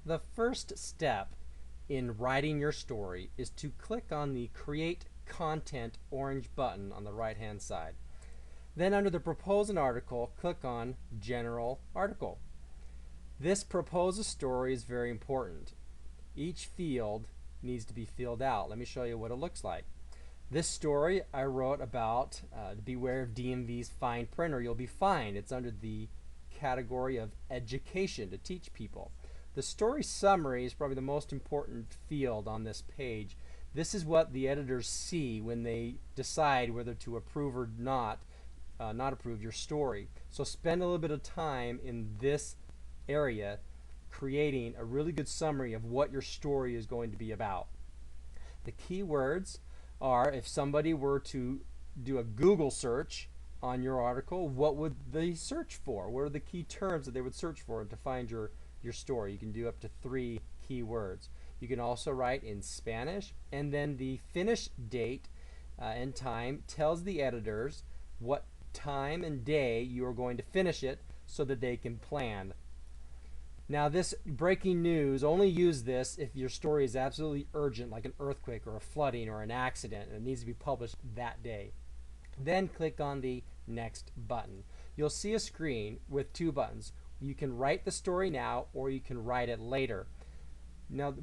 The first step in writing your story is to click on the Create Content orange button on the right hand side. Then under the Propose an Article, click on General Article. This propose a story is very important. Each field needs to be filled out. Let me show you what it looks like. This story I wrote about beware of DMV's fine print or you'll be fined. It's under the category of education, to teach people. The story summary is probably the most important field on this page. This is what the editors see when they decide whether to approve or not approve your story. So spend a little bit of time in this area creating a really good summary of what your story is going to be about. The keywords are, if somebody were to do a Google search on your article, what would they search for? What are the key terms that they would search for to find your story? You can do up to 3 keywords. You can also write in Spanish, and then the finish date and time tells the editors what time and day you are going to finish it so that they can plan. Now this breaking news, only use this if your story is absolutely urgent, like an earthquake or a flooding or an accident, and it needs to be published that day. Then click on the Next button. You'll see a screen with 2 buttons. You can write the story now or you can write it later. Now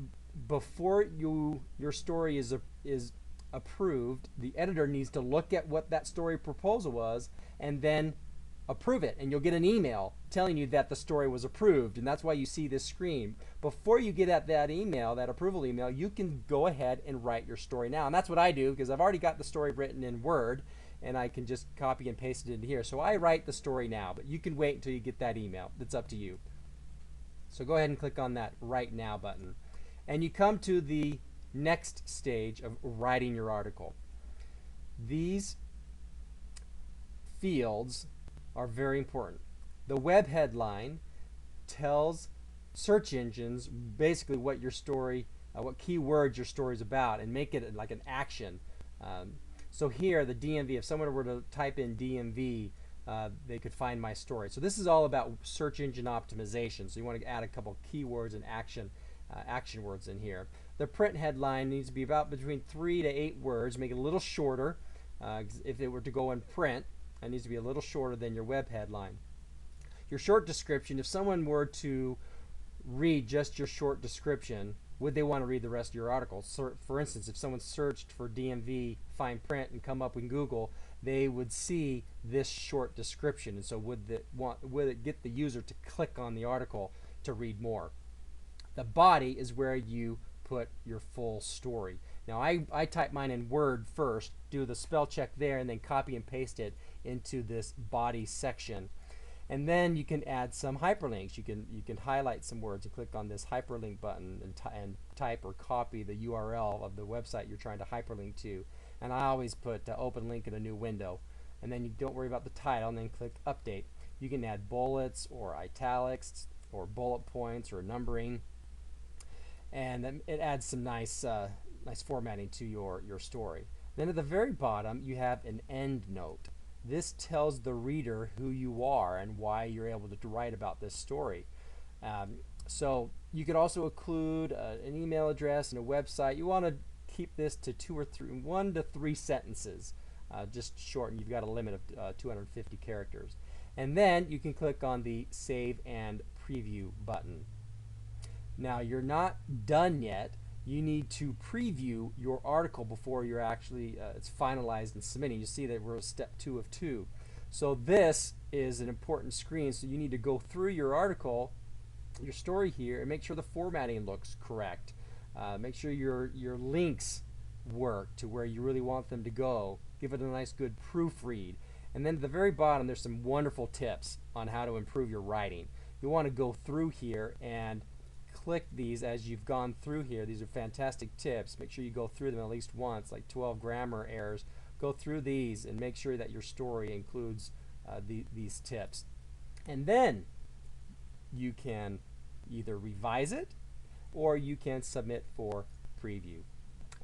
before your story is approved, the editor needs to look at what that story proposal was and then approve it, and you'll get an email telling you that the story was approved, and that's why you see this screen. Before you get at that email, that approval email, you can go ahead and write your story now, and that's what I do because I've already got the story written in Word and I can just copy and paste it into here. So I write the story now, but you can wait until you get that email. It's up to you. So go ahead and click on that Write Now button, and you come to the next stage of writing your article. These fields are very important. The web headline tells search engines basically what your story, what keywords your story is about, and make it like an action. So here, the DMV, if someone were to type in DMV, they could find my story. So this is all about search engine optimization. So you want to add a couple keywords and action words in here. The print headline needs to be about between 3 to 8 words. Make it a little shorter. If it were to go in print, it needs to be a little shorter than your web headline. Your short description, if someone were to read just your short description, would they want to read the rest of your article? So, for instance, if someone searched for DMV fine print and come up in Google, they would see this short description, and so would it get the user to click on the article to read more? The body is where you put your full story. Now I type mine in Word first, do the spell check there, and then copy and paste it into this body section. And then you can add some hyperlinks. You can highlight some words and click on this hyperlink button and type or copy the URL of the website you're trying to hyperlink to. And I always put open link in a new window. And then you don't worry about the title, and then click update. You can add bullets or italics or bullet points or numbering, and then it adds some nice formatting to your story. Then at the very bottom you have an end note. This tells the reader who you are and why you're able to write about this story. So you could also include an email address and a website. You want to keep this to 1 to 3 sentences, just short, and you've got a limit of 250 characters. And then you can click on the Save and Preview button. Now you're not done yet. You need to preview your article before you're actually it's finalized and submitting. You see that we're at step 2 of 2. So this is an important screen, so you need to go through your article, your story here, and make sure the formatting looks correct. Make sure your links work to where you really want them to go. Give it a nice good proofread. And then at the very bottom there's some wonderful tips on how to improve your writing. You want to go through here and click these as you've gone through here. These are fantastic tips. Make sure you go through them at least once, like 12 grammar errors. Go through these and make sure that your story includes these tips. And then you can either revise it or you can submit for preview.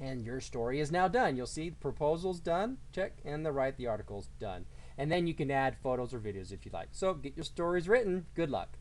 And your story is now done. You'll see the proposal's done, check, and the write the article's done. And then you can add photos or videos if you like. So get your stories written. Good luck.